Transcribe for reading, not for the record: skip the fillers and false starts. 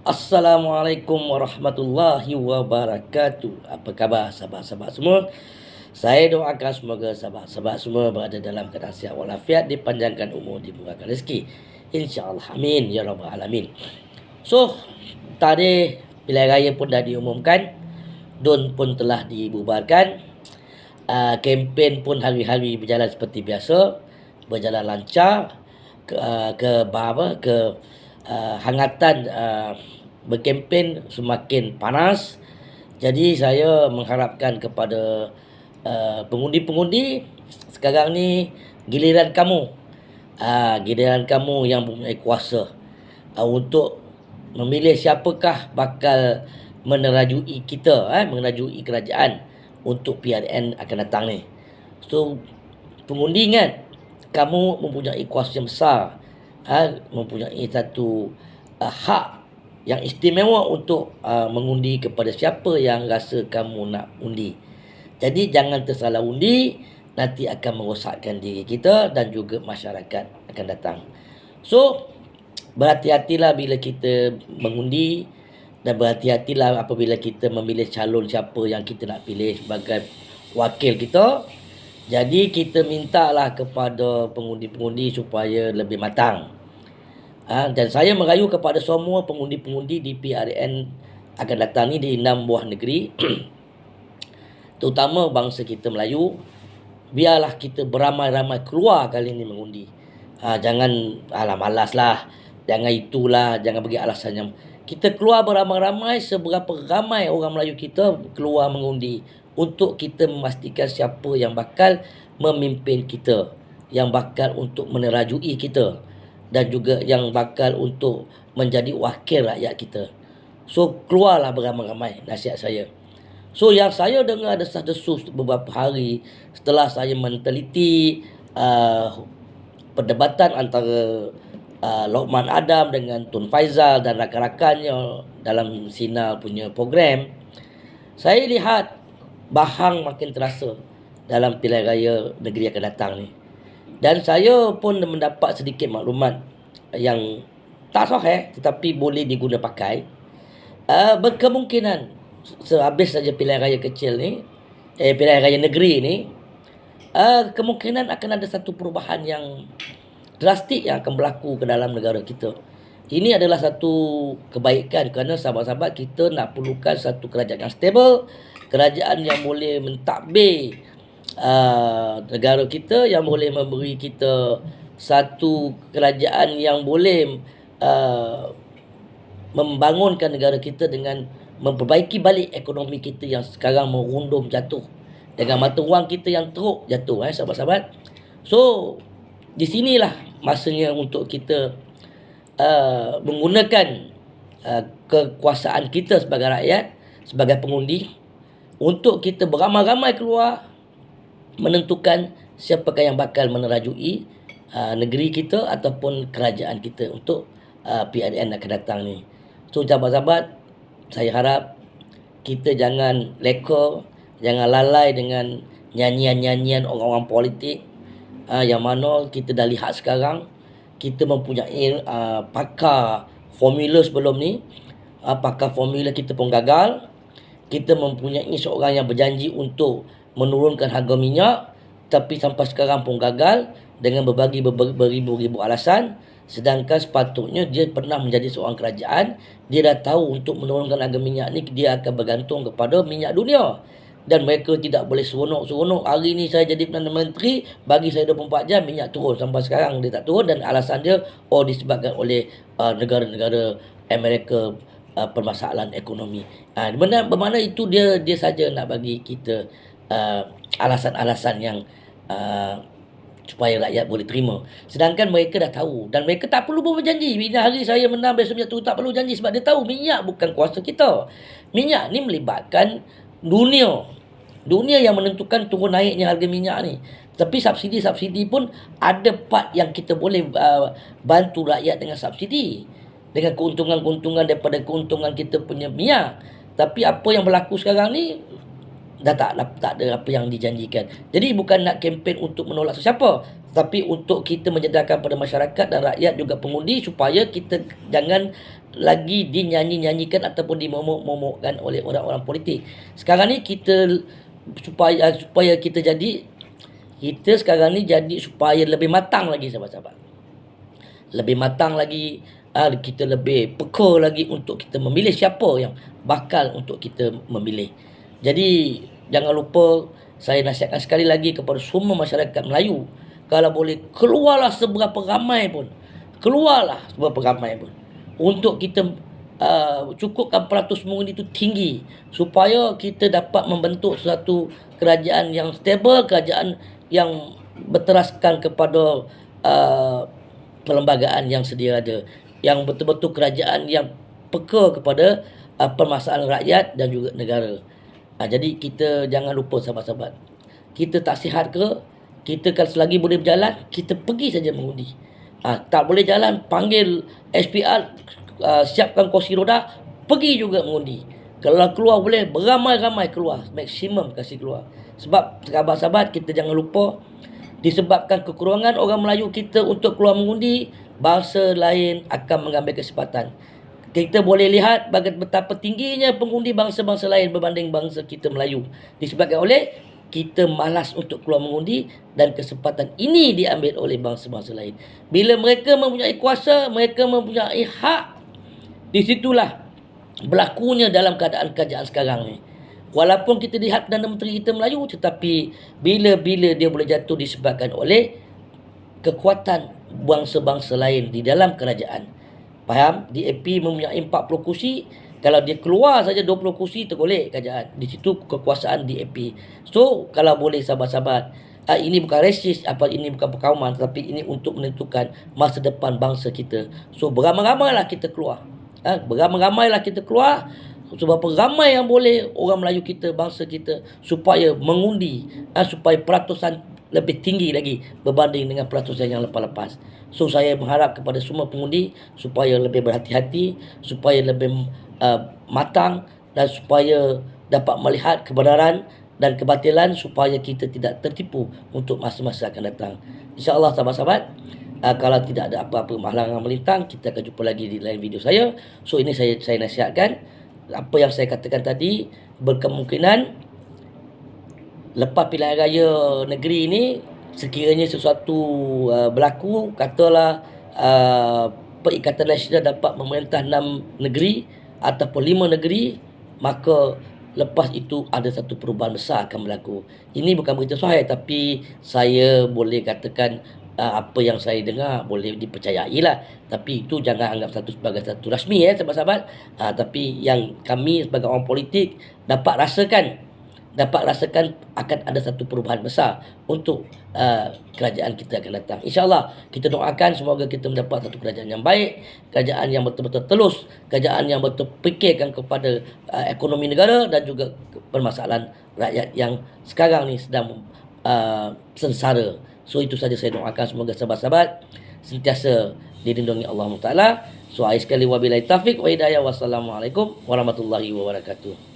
Assalamualaikum warahmatullahi wabarakatuh. Apa khabar sahabat-sahabat semua? Saya doakan semoga sahabat-sahabat semua berada dalam keadaan sihat walafiat, dipanjangkan umur, dimurahkan rezeki. InsyaAllah. Amin. Ya Rabbal Alamin. So, tadi pilihan raya pun dah diumumkan. DUN pun telah dibubarkan. Kempen pun hari-hari berjalan seperti biasa. Berjalan lancar. Hangatan berkempen semakin panas. Jadi saya mengharapkan kepada pengundi-pengundi, sekarang ni giliran kamu, giliran kamu yang mempunyai kuasa untuk memilih siapakah bakal menerajui kita, menerajui kerajaan untuk PRN akan datang ni. So, pengundi ingat, kamu mempunyai kuasa yang besar, mempunyai satu hak yang istimewa untuk mengundi kepada siapa yang rasa kamu nak undi. Jadi jangan tersalah undi, nanti akan merosakkan diri kita dan juga masyarakat akan datang. So, berhati-hatilah bila kita mengundi dan berhati-hatilah apabila kita memilih calon siapa yang kita nak pilih sebagai wakil kita. Jadi kita mintalah kepada pengundi-pengundi supaya lebih matang. Dan saya merayu kepada semua pengundi-pengundi di PRN akan datang ni di 6 buah negeri terutama bangsa kita Melayu, biarlah kita beramai-ramai keluar kali ni mengundi. Jangan malas lah, jangan itulah, jangan bagi alasan yang kita keluar beramai-ramai. Seberapa ramai orang Melayu kita keluar mengundi untuk kita memastikan siapa yang bakal memimpin kita, yang bakal untuk menerajui kita dan juga yang bakal untuk menjadi wakil rakyat kita. So, keluarlah beramai-ramai, nasihat saya. So, yang saya dengar desas-desus beberapa hari setelah saya meneliti perdebatan antara Lokman Adam dengan Tun Faizal dan rakan-rakannya dalam Sinar punya program, saya lihat bahang makin terasa dalam pilihan raya negeri akan datang ni. Dan saya pun mendapat sedikit maklumat yang tak sahih tetapi boleh diguna pakai. Berkemungkinan sehabis saja pilihan raya kecil ni, pilihan raya negeri ni, kemungkinan akan ada satu perubahan yang drastik yang akan berlaku ke dalam negara kita. Ini adalah satu kebaikan kerana sahabat-sahabat kita nak perlukan satu kerajaan yang stable, kerajaan yang boleh mentadbir negara kita, yang boleh memberi kita satu kerajaan yang boleh membangunkan negara kita dengan memperbaiki balik ekonomi kita yang sekarang merundum jatuh, dengan mata wang kita yang teruk jatuh, sahabat-sahabat. So, di sinilah masanya untuk kita menggunakan kekuasaan kita sebagai rakyat, sebagai pengundi, untuk kita beramai-ramai keluar menentukan siapakah yang bakal menerajui negeri kita ataupun kerajaan kita untuk PRN akan datang ni. So, sahabat-sahabat, saya harap kita jangan leka, jangan lalai dengan nyanyian-nyanyian orang-orang politik yang mana kita dah lihat sekarang. Kita mempunyai pakar formula sebelum ni, pakar formula kita pun gagal. Kita mempunyai seorang yang berjanji untuk menurunkan harga minyak, tapi sampai sekarang pun gagal dengan beribu-ribu alasan. Sedangkan sepatutnya dia pernah menjadi seorang kerajaan, dia dah tahu untuk menurunkan harga minyak ni dia akan bergantung kepada minyak dunia. Dan mereka tidak boleh seronok-seronok, hari ni saya jadi Perdana Menteri, bagi saya 24 jam minyak turun. Sampai sekarang dia tak turun dan alasan dia disebabkan oleh negara-negara Amerika, permasalahan ekonomi. Bermakna itu dia saja nak bagi kita alasan-alasan yang supaya rakyat boleh terima. Sedangkan mereka dah tahu dan mereka tak perlu berjanji. Bila hari saya menang besok minyak turun, tak perlu janji sebab dia tahu minyak bukan kuasa kita. Minyak ni melibatkan dunia yang menentukan turun naiknya harga minyak ni. Tapi subsidi pun ada part yang kita boleh bantu rakyat dengan subsidi, dengan keuntungan-keuntungan daripada keuntungan kita punya minyak. Tapi apa yang berlaku sekarang ni dah tak ada apa yang dijanjikan. Jadi bukan nak kempen untuk menolak sesiapa, Tapi untuk kita menyedarkan pada masyarakat dan rakyat juga pengundi supaya kita jangan lagi dinyanyi-nyanyikan ataupun dimomok-momokkan oleh orang-orang politik. Sekarang ni kita supaya kita sekarang ni jadi supaya lebih matang lagi sahabat-sahabat. Lebih matang lagi, kita lebih peka lagi untuk kita memilih siapa yang bakal untuk kita memilih. Jadi jangan lupa, saya nasihatkan sekali lagi kepada semua masyarakat Melayu, kalau boleh keluarlah seberapa ramai pun. Keluarlah seberapa ramai pun. Untuk kita cukupkan peratus mengundi itu tinggi. Supaya kita dapat membentuk satu kerajaan yang stable, kerajaan yang berteraskan kepada perlembagaan yang sedia ada. Yang betul-betul kerajaan yang peka kepada permasalahan rakyat dan juga negara. Jadi kita jangan lupa sahabat-sahabat. Kita tak sihat ke, kita kalau selagi boleh berjalan, kita pergi saja mengundi. Tak boleh jalan, panggil SPR, siapkan kursi roda, pergi juga mengundi. Kalau keluar boleh, beramai-ramai keluar, maksimum kasih keluar. Sebab sahabat-sahabat, kita jangan lupa, disebabkan kekurangan orang Melayu kita untuk keluar mengundi, bangsa lain akan mengambil kesempatan. Kita boleh lihat betapa tingginya pengundi bangsa-bangsa lain berbanding bangsa kita Melayu. Disebabkan oleh kita malas untuk keluar mengundi dan kesempatan ini diambil oleh bangsa-bangsa lain. Bila mereka mempunyai kuasa, mereka mempunyai hak, di situlah berlakunya dalam keadaan kerajaan sekarang ni. Walaupun kita lihat Perdana Menteri kita Melayu, tetapi bila-bila dia boleh jatuh disebabkan oleh kekuatan bangsa-bangsa lain di dalam kerajaan. Faham? DAP mempunyai 40 kursi. Kalau dia keluar saja 20 kursi, tergolek kerajaan. Di situ kekuasaan DAP. So, kalau boleh sahabat-sahabat, ini bukan resis, ini bukan perkauman, tapi ini untuk menentukan masa depan bangsa kita. So, beramai-ramailah kita keluar. Beramai-ramailah kita keluar. Sebab ramai yang boleh orang Melayu kita, bangsa kita, supaya mengundi, supaya peratusan lebih tinggi lagi berbanding dengan peratusan yang lepas-lepas. So, saya mengharap kepada semua pengundi supaya lebih berhati-hati, supaya lebih matang, dan supaya dapat melihat kebenaran dan kebatilan, supaya kita tidak tertipu untuk masa-masa akan datang. InsyaAllah sahabat-sahabat, kalau tidak ada apa-apa halangan melintang, kita akan jumpa lagi di lain video saya. So, ini saya nasihatkan, apa yang saya katakan tadi, berkemungkinan lepas pilihan raya negeri ini, sekiranya sesuatu berlaku, katalah Perikatan Nasional dapat memerintah 6 negeri ataupun 5 negeri, maka lepas itu ada satu perubahan besar akan berlaku. Ini bukan berita sahih, tapi saya boleh katakan apa yang saya dengar boleh dipercayai lah. Tapi itu jangan anggap sebagai satu rasmi sahabat-sahabat. Tapi yang kami sebagai orang politik dapat rasakan akan ada satu perubahan besar untuk kerajaan kita akan datang. InsyaAllah kita doakan semoga kita mendapat satu kerajaan yang baik, kerajaan yang betul-betul telus, kerajaan yang betul fikirkan kepada ekonomi negara dan juga permasalahan rakyat yang sekarang ni sedang sengsara. So, itu saja saya doakan, semoga sahabat-sahabat sentiasa dilindungi Allah Taala. So, akhir sekali wabillahi taufiq wa hidayah. Wassalamualaikum warahmatullahi wabarakatuh.